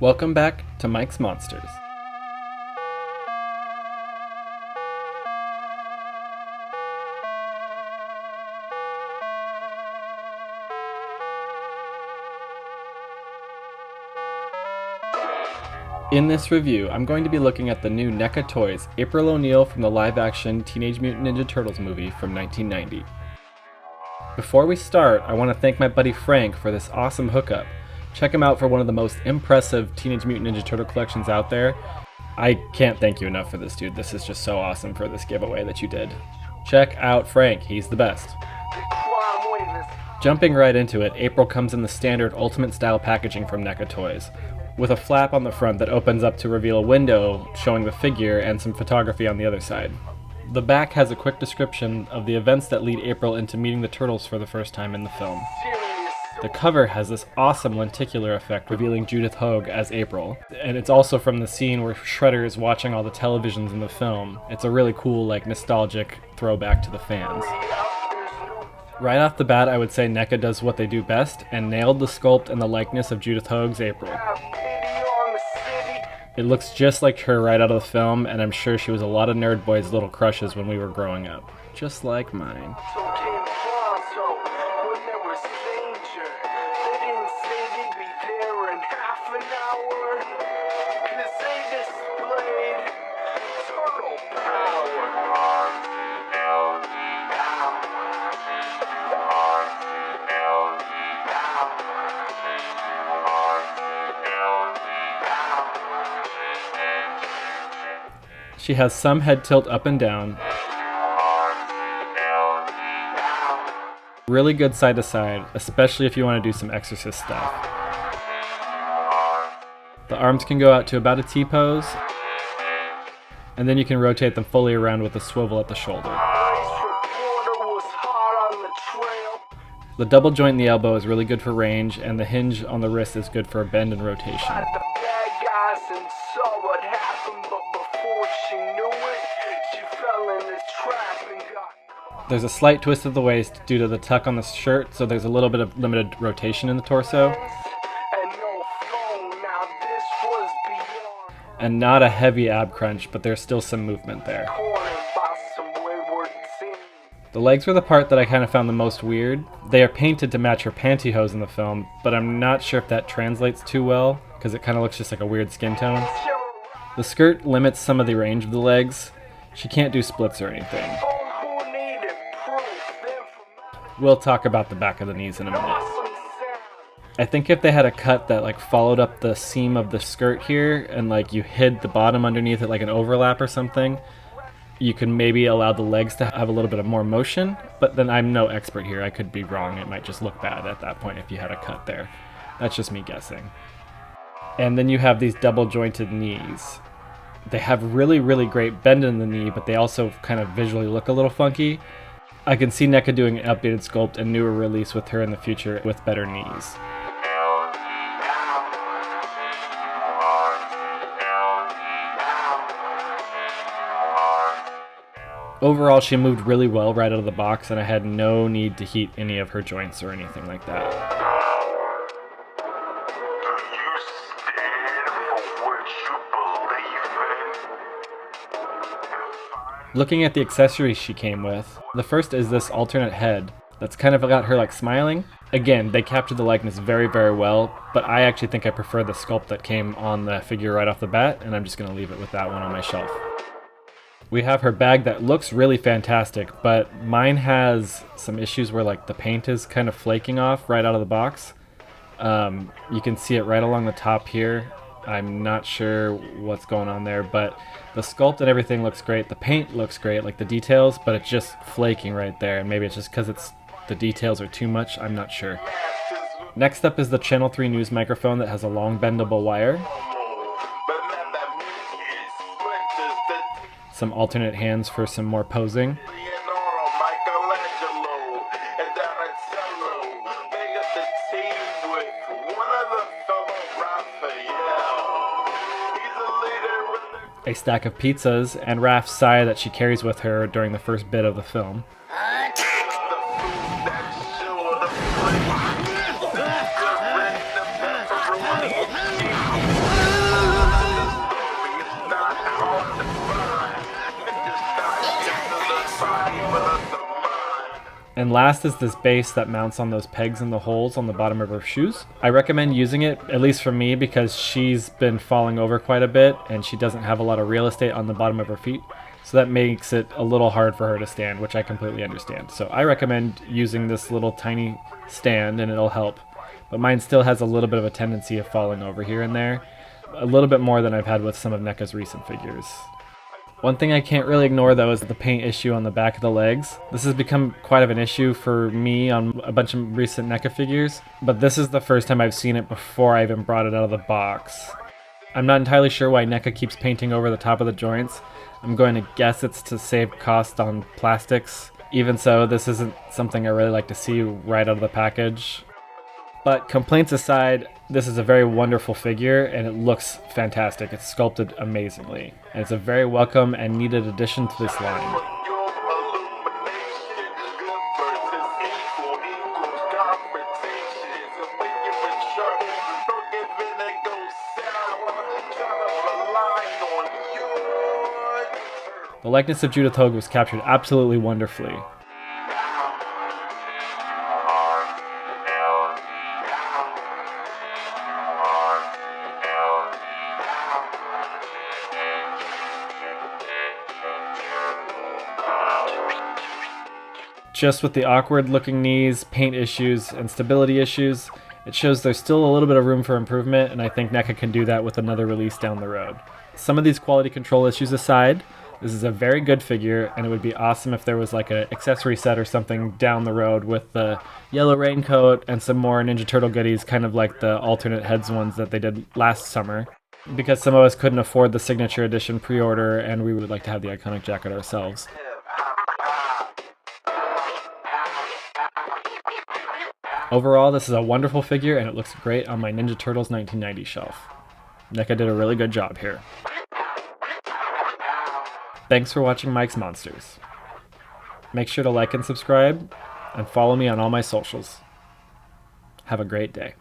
Welcome back to Mike's Monsters. In this review, I'm going to be looking at the new NECA toys, April O'Neil from the live-action Teenage Mutant Ninja Turtles movie from 1990. Before we start, I want to thank my buddy Frank for this awesome hookup. Check him out for one of the most impressive Teenage Mutant Ninja Turtle collections out there. I can't thank you enough for this, dude. This is just so awesome for this giveaway that you did. Check out Frank, he's the best. Jumping right into it, April comes in the standard Ultimate style packaging from NECA Toys, with a flap on the front that opens up to reveal a window showing the figure and some photography on the other side. The back has a quick description of the events that lead April into meeting the Turtles for the first time in the film. The cover has this awesome lenticular effect revealing Judith Hoag as April, and it's also from the scene where Shredder is watching all the televisions in the film. It's a really cool, nostalgic throwback to the fans. Right off the bat, I would say NECA does what they do best and nailed the sculpt and the likeness of Judith Hoag's April. It looks just like her right out of the film, and I'm sure she was a lot of nerd boys' little crushes when we were growing up. Just like mine. She has some head tilt up and down, really good side to side, especially if you want to do some exorcist stuff. The arms can go out to about a T-pose, and then you can rotate them fully around with a swivel at the shoulder. The double joint in the elbow is really good for range, and the hinge on the wrist is good for a bend and rotation. There's a slight twist of the waist due to the tuck on the shirt, so there's a little bit of limited rotation in the torso. And not a heavy ab crunch, but there's still some movement there. The legs were the part that I kind of found the most weird. They are painted to match her pantyhose in the film, but I'm not sure if that translates too well, because it kind of looks just like a weird skin tone. The skirt limits some of the range of the legs. She can't do splits or anything. We'll talk about the back of the knees in a minute. I think if they had a cut that followed up the seam of the skirt here and you hid the bottom underneath it like an overlap or something, you can maybe allow the legs to have a little bit of more motion, but then I'm no expert here. I could be wrong. It might just look bad at that point if you had a cut there. That's just me guessing. And then you have these double jointed knees. They have really, really great bend in the knee, but they also kind of visually look a little funky. I can see NECA doing an updated sculpt and newer release with her in the future with better knees. Overall, she moved really well right out of the box, and I had no need to heat any of her joints or anything like that. Looking at the accessories she came with, the first is this alternate head that's kind of got her smiling. Again, they captured the likeness very, very well, but I actually think I prefer the sculpt that came on the figure right off the bat, and I'm just going to leave it with that one on my shelf. We have her bag that looks really fantastic, but mine has some issues where the paint is kind of flaking off right out of the box. You can see it right along the top here. I'm not sure what's going on there, but the sculpt and everything looks great. The paint looks great, the details, but it's just flaking right there. And maybe it's just because the details are too much. I'm not sure. Next up is the Channel 3 news microphone that has a long bendable wire. Some alternate hands for some more posing. A stack of pizzas, and Raph's sigh that she carries with her during the first bit of the film. And last is this base that mounts on those pegs in the holes on the bottom of her shoes. I recommend using it, at least for me, because she's been falling over quite a bit and she doesn't have a lot of real estate on the bottom of her feet. So that makes it a little hard for her to stand, which I completely understand. So I recommend using this little tiny stand and it'll help. But mine still has a little bit of a tendency of falling over here and there. A little bit more than I've had with some of NECA's recent figures. One thing I can't really ignore though is the paint issue on the back of the legs. This has become quite of an issue for me on a bunch of recent NECA figures, but this is the first time I've seen it before I even brought it out of the box. I'm not entirely sure why NECA keeps painting over the top of the joints. I'm going to guess it's to save cost on plastics. Even so, this isn't something I really like to see right out of the package. But complaints aside, this is a very wonderful figure and it looks fantastic. It's sculpted amazingly. And it's a very welcome and needed addition to this line. The likeness of Judith Hoag was captured absolutely wonderfully. Just with the awkward looking knees, paint issues, and stability issues, it shows there's still a little bit of room for improvement, and I think NECA can do that with another release down the road. Some of these quality control issues aside, this is a very good figure, and it would be awesome if there was like an accessory set or something down the road with the yellow raincoat and some more Ninja Turtle goodies, kind of like the alternate heads ones that they did last summer. Because some of us couldn't afford the signature edition pre-order, and we would like to have the iconic jacket ourselves. Overall, this is a wonderful figure and it looks great on my Ninja Turtles 1990 shelf. NECA did a really good job here. Thanks for watching Mike's Monsters. Make sure to like and subscribe, and follow me on all my socials. Have a great day.